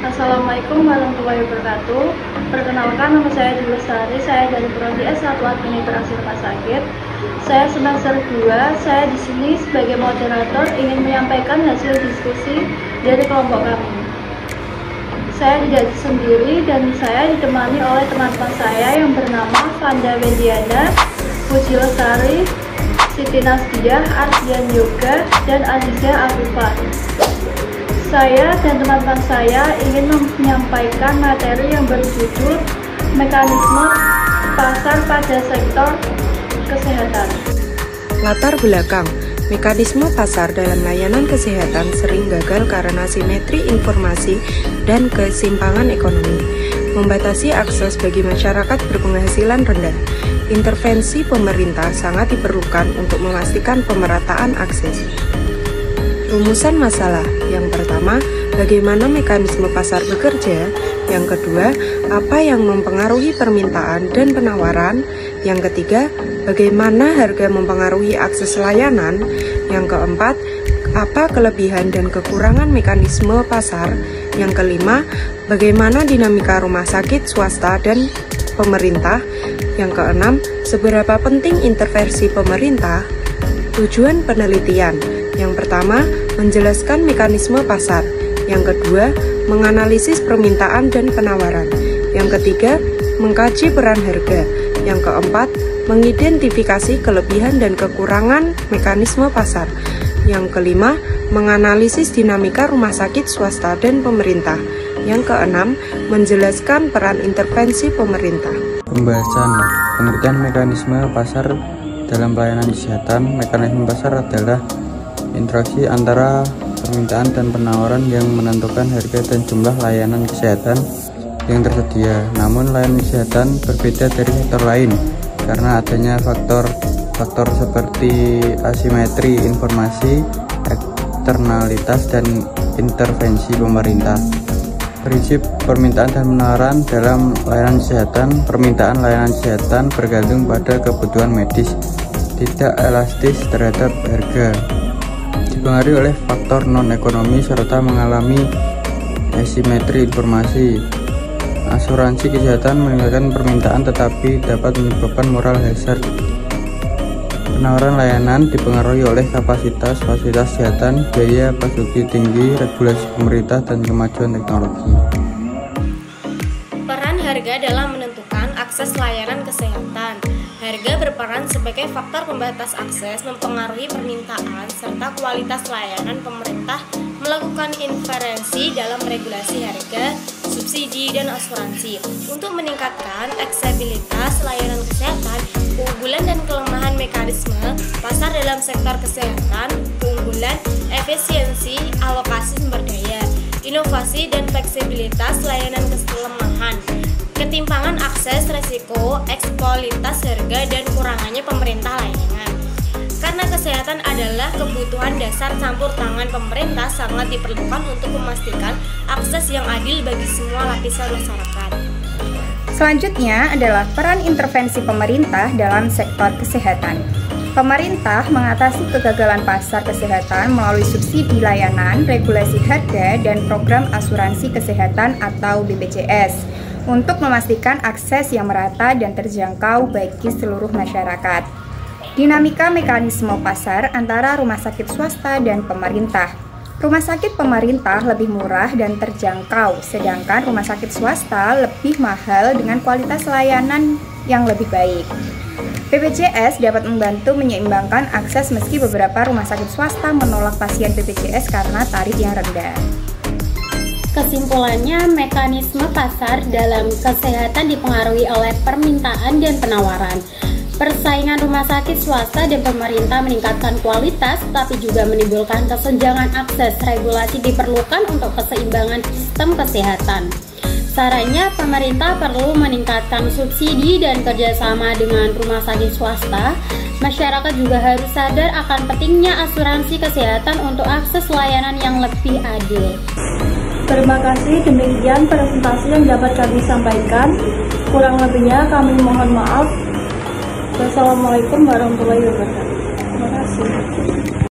Assalamualaikum warahmatullahi wabarakatuh. Perkenalkan, nama saya Dewi Lestari. Saya dari Prodi S1 Administrasi Rumah Sakit. Saya semester 2. Saya di sini sebagai moderator ingin menyampaikan hasil diskusi dari kelompok kami. Saya tidak sendiri dan saya ditemani oleh teman-teman saya yang bernama Fanda Wendiana, Puji Lestari, Siti Nasdiah, Ardian Yoga, dan Azizah Afifah. Saya dan teman-teman saya ingin menyampaikan materi yang berjudul Mekanisme Pasar pada Sektor Kesehatan. Latar belakang, mekanisme pasar dalam layanan kesehatan sering gagal karena simetri informasi dan kesimpangan ekonomi, membatasi akses bagi masyarakat berpenghasilan rendah. Intervensi pemerintah sangat diperlukan untuk memastikan pemerataan akses. Rumusan masalah. Yang pertama, bagaimana mekanisme pasar bekerja? Yang kedua, apa yang mempengaruhi permintaan dan penawaran? Yang ketiga, bagaimana harga mempengaruhi akses layanan? Yang keempat, apa kelebihan dan kekurangan mekanisme pasar? Yang kelima, bagaimana dinamika rumah sakit swasta dan pemerintah? Yang keenam, seberapa penting intervensi pemerintah? Tujuan penelitian. Yang pertama, menjelaskan mekanisme pasar. Yang kedua, menganalisis permintaan dan penawaran. Yang ketiga, mengkaji peran harga. Yang keempat, mengidentifikasi kelebihan dan kekurangan mekanisme pasar. Yang kelima, menganalisis dinamika rumah sakit swasta dan pemerintah. Yang keenam, menjelaskan peran intervensi pemerintah. Pembahasan pengertian mekanisme pasar dalam pelayanan kesehatan. Mekanisme pasar adalah interaksi antara permintaan dan penawaran yang menentukan harga dan jumlah layanan kesehatan yang tersedia. Namun layanan kesehatan berbeda dari sektor lain karena adanya faktor seperti asimetri informasi, eksternalitas, dan intervensi pemerintah. Prinsip permintaan dan penawaran dalam layanan kesehatan. Permintaan layanan kesehatan bergantung pada kebutuhan medis, tidak elastis terhadap harga. Dipengaruhi oleh faktor non-ekonomi serta mengalami asimetri informasi. Asuransi kesehatan meningkatkan permintaan tetapi dapat menyebabkan moral hazard. Penawaran layanan dipengaruhi oleh kapasitas fasilitas kesehatan, biaya produksi tinggi, regulasi pemerintah, dan kemajuan teknologi. Peran harga dalam menentukan akses layanan kesehatan. Harga berperan sebagai faktor pembatas akses, mempengaruhi permintaan, serta kualitas layanan. Pemerintah melakukan intervensi dalam regulasi harga, subsidi, dan asuransi untuk meningkatkan aksesibilitas layanan kesehatan. Keunggulan dan kelemahan mekanisme pasar dalam sektor kesehatan. Keunggulan, efisiensi, alokasi sumber daya, inovasi, dan fleksibilitas layanan. Kelemahan, ketimpangan akses, resiko, eksploitasi harga, dan kurangannya pemerintah layanan. Karena kesehatan adalah kebutuhan dasar, campur tangan pemerintah sangat diperlukan untuk memastikan akses yang adil bagi semua lapisan masyarakat. Selanjutnya adalah peran intervensi pemerintah dalam sektor kesehatan. Pemerintah mengatasi kegagalan pasar kesehatan melalui subsidi layanan, regulasi harga, dan program asuransi kesehatan atau BPJS untuk memastikan akses yang merata dan terjangkau bagi seluruh masyarakat. Dinamika mekanisme pasar antara rumah sakit swasta dan pemerintah. Rumah sakit pemerintah lebih murah dan terjangkau, sedangkan rumah sakit swasta lebih mahal dengan kualitas layanan yang lebih baik. BPJS dapat membantu menyeimbangkan akses meski beberapa rumah sakit swasta menolak pasien BPJS karena tarif yang rendah. Kesimpulannya, mekanisme pasar dalam kesehatan dipengaruhi oleh permintaan dan penawaran. Persaingan rumah sakit swasta dan pemerintah meningkatkan kualitas, tapi juga menimbulkan kesenjangan akses. Regulasi diperlukan untuk keseimbangan sistem kesehatan. Sarannya, pemerintah perlu meningkatkan subsidi dan kerjasama dengan rumah sakit swasta. Masyarakat juga harus sadar akan pentingnya asuransi kesehatan untuk akses layanan yang lebih adil. Terima kasih, demikian presentasi yang dapat kami sampaikan. Kurang lebihnya kami mohon maaf. Wassalamualaikum warahmatullahi wabarakatuh.